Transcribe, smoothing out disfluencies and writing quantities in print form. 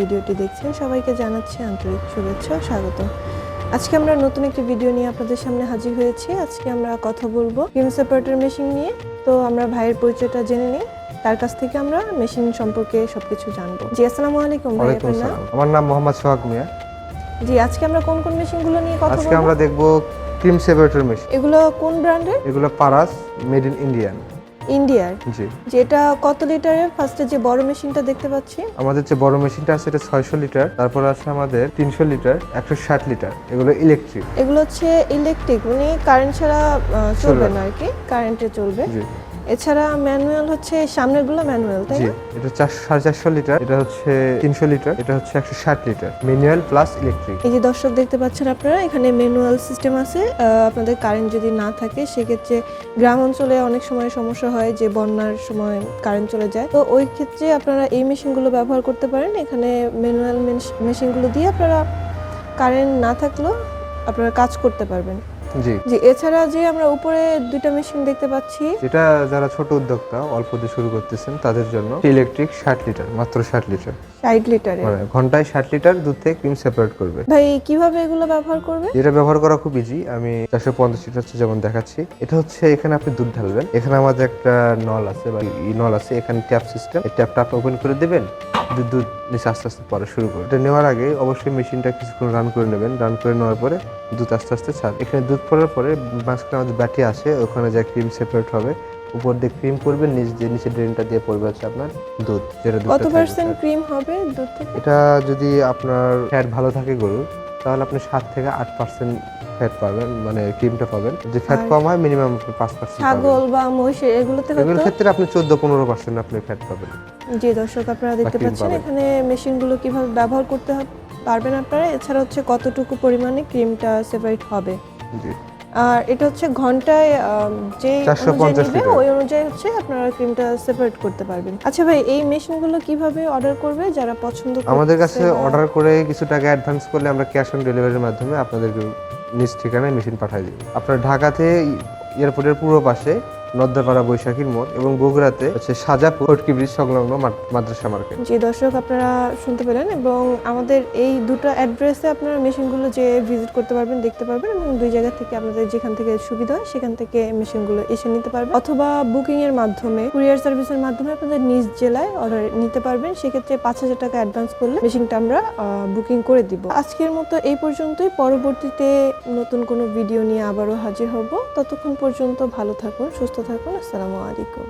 ভিডিওটি দেখছেন সবাইকে জানাচ্ছি আন্তরিক শুভেচ্ছা ও স্বাগত। আজকে আমরা নতুন একটি ভিডিও নিয়ে আপনাদের সামনে হাজির হয়েছি। আজকে আমরা কথা বলবো ক্রিম সেপারেটর মেশিন নিয়ে। তো আমরা ভাইয়ের পরিচয়টা জেনে নিই, তার কাছ থেকে আমরা মেশিন সম্পর্কে সবকিছু জানবো। জি, আসসালামু আলাইকুম ভাই। আপনার নাম? আমার নাম মোহাম্মদ সোহাগ মিয়া। জি, আজকে আমরা কোন কোন মেশিনগুলো নিয়ে কথা বলবো? আজকে আমরা দেখব ক্রিম সেপারেটর মেশিন। এগুলো কোন ব্র্যান্ডের? এগুলো পারাস, মেড ইন ইন্ডিয়ান। ইন্ডিয়ার? জি। যেটা কত লিটারের? ফার্স্টে যে বড় মেশিনটা দেখতে পাচ্ছি, আমাদের যে বড় মেশিনটা আছে এটা 600 লিটার, তারপর আছে আমাদের 300 লিটার, 160 লিটার। এগুলো ইলেকট্রিক। এগুলো হচ্ছে ইলেকট্রিক, মানে কারেন্ট ছাড়া চলবে না আর কি, কারেন্টে চলবে। জি। এছাড়া ম্যানুয়াল হচ্ছে, সামনেরগুলো ম্যানুয়াল, তাই জি, না? এটা 450 লিটার, এটা হচ্ছে 300 লিটার, এটা হচ্ছে 160 লিটার। Manual plus electric. এই যে দর্শক দেখতে পাচ্ছেন আপনারা, এখানে ম্যানুয়াল সিস্টেম আছে। আপনাদের কারেন্ট যদি না থাকে সেক্ষেত্রে গ্রাম অঞ্চলে অনেক সময় সমস্যা হয় যে বন্যার সময় কারেন্ট চলে যায়, তো ওই ক্ষেত্রে আপনারা এই মেশিনগুলো ব্যবহার করতে পারেন। এখানে ম্যানুয়াল মেশিনগুলো দিয়ে আপনারা কারেন্ট না থাকলেও আপনারা কাজ করতে পারবেন। জি। জি, এছাড়া যে আমরা উপরে দুইটা মেশিন দেখতে পাচ্ছি, এটা যারা ছোট উদ্যোক্তা অল্প দিয়ে শুরু করতেছেন তাদের জন্য ইলেকট্রিক 60 লিটার, মাত্র 60 লিটার। 60 লিটারে মানে ঘন্টায় 60 লিটার দুধ থেকে ক্রিম সেপারেট করবে। ভাই কিভাবে এগুলো ব্যবহার করবে? এটা ব্যবহার করা খুব ইজি। আমি 450 লিটার হচ্ছে যেমন দেখাচ্ছি। এটা হচ্ছে এখানে আপনি দুধ ঢালবেন, এখানে আমাদের একটা নল আছে বা নল আছে, এখানে ট্যাপ সিস্টেম। এই ট্যাপটা আপনি ওপেন করে দেবেন, দুধ নিচে আস্তে আস্তে পড়া শুরু করবে। এটা নেওয়ার আগে অবশ্যই মেশিনটা কিছুক্ষণ রান করে নেবেন। রান করে নেওয়ার পরে দুধ আস্তে আস্তে ছাড়। এখানে দুধ পড়ার পরে মাঝখানে আমাদের ব্যাটি আছে, ওখানে যা ক্রিম সেপারেট হবে, উপর দিয়ে ক্রিম করবেন, নিচে ড্রেনটা দিয়ে পড়বে হচ্ছে আপনার দুধ, যেটা কত পার্সেন্ট ক্রিম হবে দুধ থেকে? এটা যদি আপনার ফ্যাট ভালো থাকে গরুর, তাহলে আপনি 7 থেকে 8% ফ্যাট পাবেন, মানে ক্রিমটা পাবেন। যদি ফ্যাট কম হয় মিনিমাম 5% পাবেন। ছাগল বা মহিষের এগুলোর এগুলোর ক্ষেত্রে আপনি 14-15% আপনি ফ্যাট পাবেন। জি দর্শক, আপনারা দেখতে পাচ্ছেন এখানে মেশিনগুলো কিভাবে ব্যবহার করতে পারবেন আপনারা। এছাড়া হচ্ছে কতটুকু পরিমাণে ক্রিমটা সেপারেট হবে। জি। আর এটা হচ্ছে ঘন্টায় যে 450 লিটার, ওই অনুযায়ী হচ্ছে আপনারা ক্রিমটা সেপারেট করতে পারবেন। আচ্ছা ভাই, এই মেশিনগুলো কিভাবে অর্ডার করবে যারা পছন্দ করবে? আমাদের কাছে অর্ডার করে কিছু টাকা অ্যাডভান্স করলে আমরা ক্যাশ অন ডেলিভারির মাধ্যমে আপনাদেরকে নিজ ঠিকানায় মেশিন পাঠিয়ে দিই। আপনার ঢাকাতে এয়ারপোর্টের পূর্ব পাশে নদ্দাপাড়া বৈশাখীর মোড়, এবং বগুড়াতে হচ্ছে সাজাপুর ফটকি ব্রিজ সংলগ্ন মাদ্রাসা মার্কেট। জি দর্শক, আপনারা শুনতে পেলেন, এবং আমাদের এই দুটো অ্যাড্রেসে আপনারা মেশিনগুলো যে ভিজিট করতে পারবেন, দেখতে পারবেন, এবং দুই জায়গা থেকে আপনাদের যেখান থেকে সুবিধা হয় সেখান থেকে মেশিনগুলো এসে নিতে পারবেন, অথবা বুকিং এর মাধ্যমে, কুরিয়ার সার্ভিসের মাধ্যমে আপনাদের নিজ জেলায় অর্ডার নিতে পারবেন। সেক্ষেত্রে 5,000 টাকা অ্যাডভান্স করলে মেশিনটা আমরা বুকিং করে দিব। আজকের মতো এই পর্যন্তই। পরবর্তীতে নতুন কোনো ভিডিও নিয়ে আবারও হাজির হব। ততক্ষণ পর্যন্ত ভালো থাকুন, সুস্থ থাকুন। আসসালামু আলাইকুম।